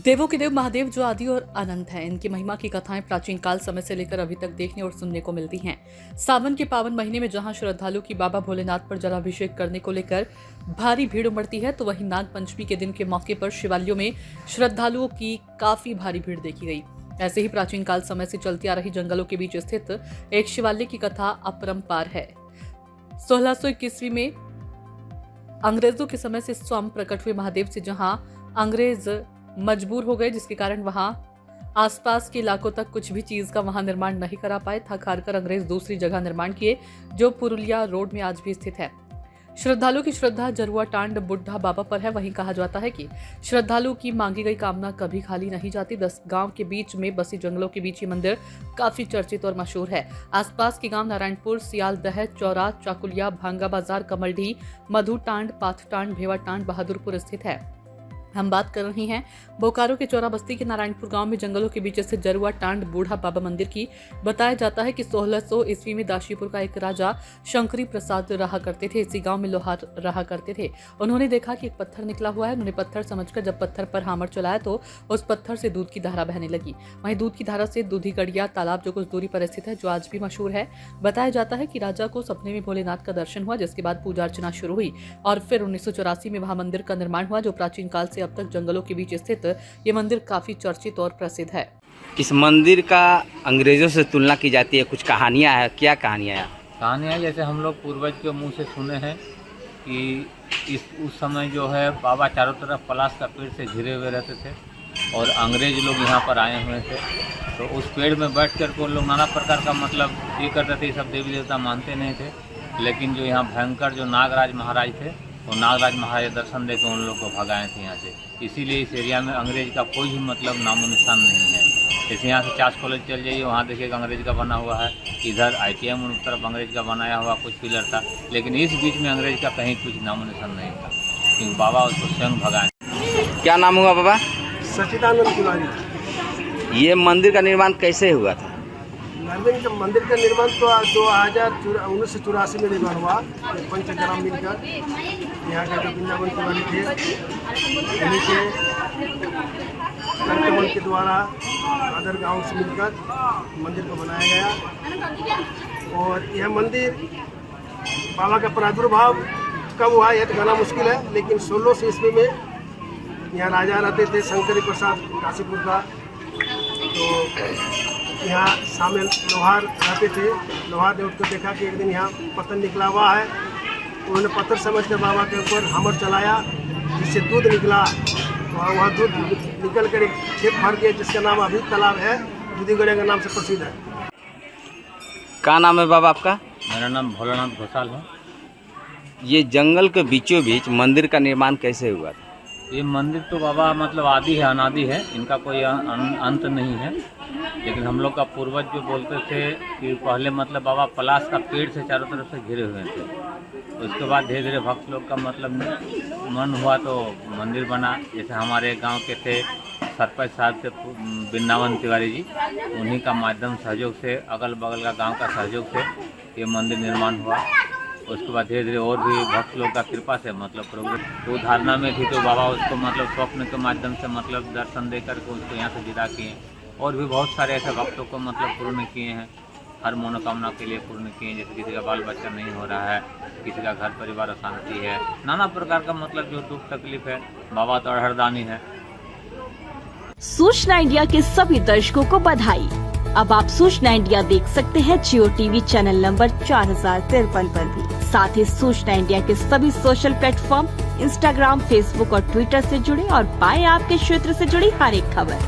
देवों के देव महादेव जो आदि और अनंत हैं, इनकी महिमा की कथाएं प्राचीन काल समय से लेकर अभी तक देखने और सुनने को मिलती हैं। सावन के पावन महीने में जहां श्रद्धालु की बाबा भोलेनाथ पर जलाभिषेक करने को लेकर भारी भीड़ उमड़ती है, तो वहीं नाग पंचमी के दिन के मौके पर शिवालयों में श्रद्धालुओं की काफी भारी भीड़ देखी गई। ऐसे ही प्राचीन काल समय से चलती आ रही जंगलों के बीच स्थित एक शिवालय की कथा अपरंपार है। 1621 में अंग्रेजों के समय से स्वयं प्रकट हुए महादेव से जहां अंग्रेज मजबूर हो गए, जिसके कारण वहां आसपास के इलाकों तक कुछ भी चीज का वहां निर्माण नहीं करा पाए, थक हार कर अंग्रेज दूसरी जगह निर्माण किए जो पुरुलिया रोड में आज भी स्थित है। श्रद्धालु की श्रद्धा जरुआ टांड बुढ़ा बाबा पर है। वहीं कहा जाता है कि श्रद्धालु की मांगी गई कामना कभी खाली नहीं जाती। 10 गांव के बीच में बसी जंगलों के बीच ये मंदिर काफी चर्चित और मशहूर है। आसपास के गांव नारायणपुर, सियालदह, चौरा, चाकुलिया, भांगा बाजार, कमलढी, मधु टांड, पाथ टांड, भेवा टांड, बहादुरपुर स्थित है। हम बात कर रही हैं बोकारो के चौरा बस्ती के नारायणपुर गांव में जंगलों के बीच स्थित जरुआ टांड बूढ़ा बाबा मंदिर की। बताया जाता है कि 1600 ईस्वी में दाशीपुर का एक राजा शंकरी प्रसाद रहा करते थे। इसी गांव में लोहार रहा करते थे। उन्होंने देखा कि एक पत्थर निकला हुआ है। उन्होंने पत्थर समझकर जब पत्थर पर हामर चलाया तो उस पत्थर से दूध की धारा बहने लगी। वहीं दूध की धारा से दूधी गड़िया तालाब जो कुछ दूरी पर स्थित है, जो आज भी मशहूर है। बताया जाता है कि राजा को सपने में भोलेनाथ का दर्शन हुआ, जिसके बाद पूजा अर्चना शुरू हुई और फिर 1984 में वहां मंदिर का निर्माण हुआ, जो प्राचीन काल से अब तक जंगलों के बीच स्थित ये मंदिर काफी चर्चित और प्रसिद्ध है। इस मंदिर का अंग्रेजों से तुलना की जाती है, कुछ कहानियां हैं, क्या कहानियां हैं? कहानियाँ जैसे हम लोग पूर्वज के मुंह से सुने हैं कि उस समय जो है बाबा चारों तरफ पलाश का पेड़ से घिरे हुए रहते थे और अंग्रेज लोग यहाँ पर आए हुए थे। तो उस पेड़ में बैठ कर को लोग नाना प्रकार का मतलब ये करते थे। सब देवी देवता मानते नहीं थे, लेकिन जो यहाँ भयंकर जो नागराज महाराज थे, वो नागराज महाराज दर्शन देकर उन लोग को भगाए थे यहाँ से। इसीलिए इस एरिया में अंग्रेज का कोई भी मतलब नामो निशान नहीं है। जैसे यहाँ से चास कॉलेज चल जाइए, वहाँ देखिएगा अंग्रेज का बना हुआ है। इधर ITM उन तरफ अंग्रेज का बनाया हुआ कुछ पिलर था, लेकिन इस बीच में अंग्रेज का कहीं कुछ नामो निशान नहीं था, क्योंकि बाबा उसको स्वयं भगाए। क्या नाम हुआ बाबा? सच्चिदानंद तिवारी। ये मंदिर का निर्माण कैसे हुआ था? मंदिर का निर्माण तो 1984 में निर्माण हुआ। पंचग्राम मिलकर यहाँ के जो वृंदावन तिवारी थे, उन्हीं के कंटमल के द्वारा अदर गांव से मिलकर मंदिर को बनाया गया। और यह मंदिर बाबा का प्रादुर्भाव कब हुआ यह तो कहना मुश्किल है, लेकिन 1600 ईस्वी में यहाँ राजा रहते थे शंकरी प्रसाद काशीपुर का। तो यहाँ सामने लोहार रहते थे। लोहार ने उसको देखा कि एक दिन यहाँ पत्थर निकला हुआ है। उन्होंने पत्थर समझकर बाबा के ऊपर हमर चलाया, जिससे दूध निकला। वह दूध निकल कर एक खेत भर गया, जिसका नाम अभी तालाब है, दूधी गड़िया के नाम से प्रसिद्ध है। क्या नाम है बाबा आपका? मेरा नाम भोलानाथ घोषाल है। ये जंगल के बीचों बीच मंदिर का निर्माण कैसे हुआ था? ये मंदिर तो बाबा मतलब आदि है, अनादि है, इनका कोई अंत नहीं है। लेकिन हम लोग का पूर्वज जो बोलते थे कि पहले मतलब बाबा पलाश का पेड़ से चारों तरफ से घिरे हुए थे। उसके बाद धीरे धीरे भक्त लोग का मतलब मन हुआ तो मंदिर बना। जैसे हमारे गांव के थे सरपंच साहब थे वृंदावन तिवारी जी, उन्हीं का माध्यम सहयोग से, अगल बगल का गाँव का सहयोग से ये मंदिर निर्माण हुआ। उसके बाद धीरे धीरे और भी भक्त लोग का कृपा से मतलब प्रोग्रेस। तो धारणा में थी तो बाबा उसको मतलब स्वप्न के माध्यम से मतलब दर्शन दे करके उसको यहाँ से विदा किए। और भी बहुत सारे ऐसे भक्तों को मतलब पूर्ण किए हैं, हर मनोकामना के लिए पूर्ण किए हैं। जैसे किसी का बाल बच्चा नहीं हो रहा है, किसी का घर परिवार अशांति है, नाना प्रकार का मतलब जो दुख तकलीफ है, बाबा तो अड़हरदानी है। सूचना इंडिया के सभी दर्शकों को बधाई। अब आप सूचना इंडिया देख सकते हैं जियो TV चैनल नंबर 4053 पर भी। साथ ही सूचना इंडिया के सभी सोशल प्लेटफॉर्म इंस्टाग्राम, फेसबुक और ट्विटर से जुड़े और पाएं आपके क्षेत्र से जुड़ी हर एक खबर।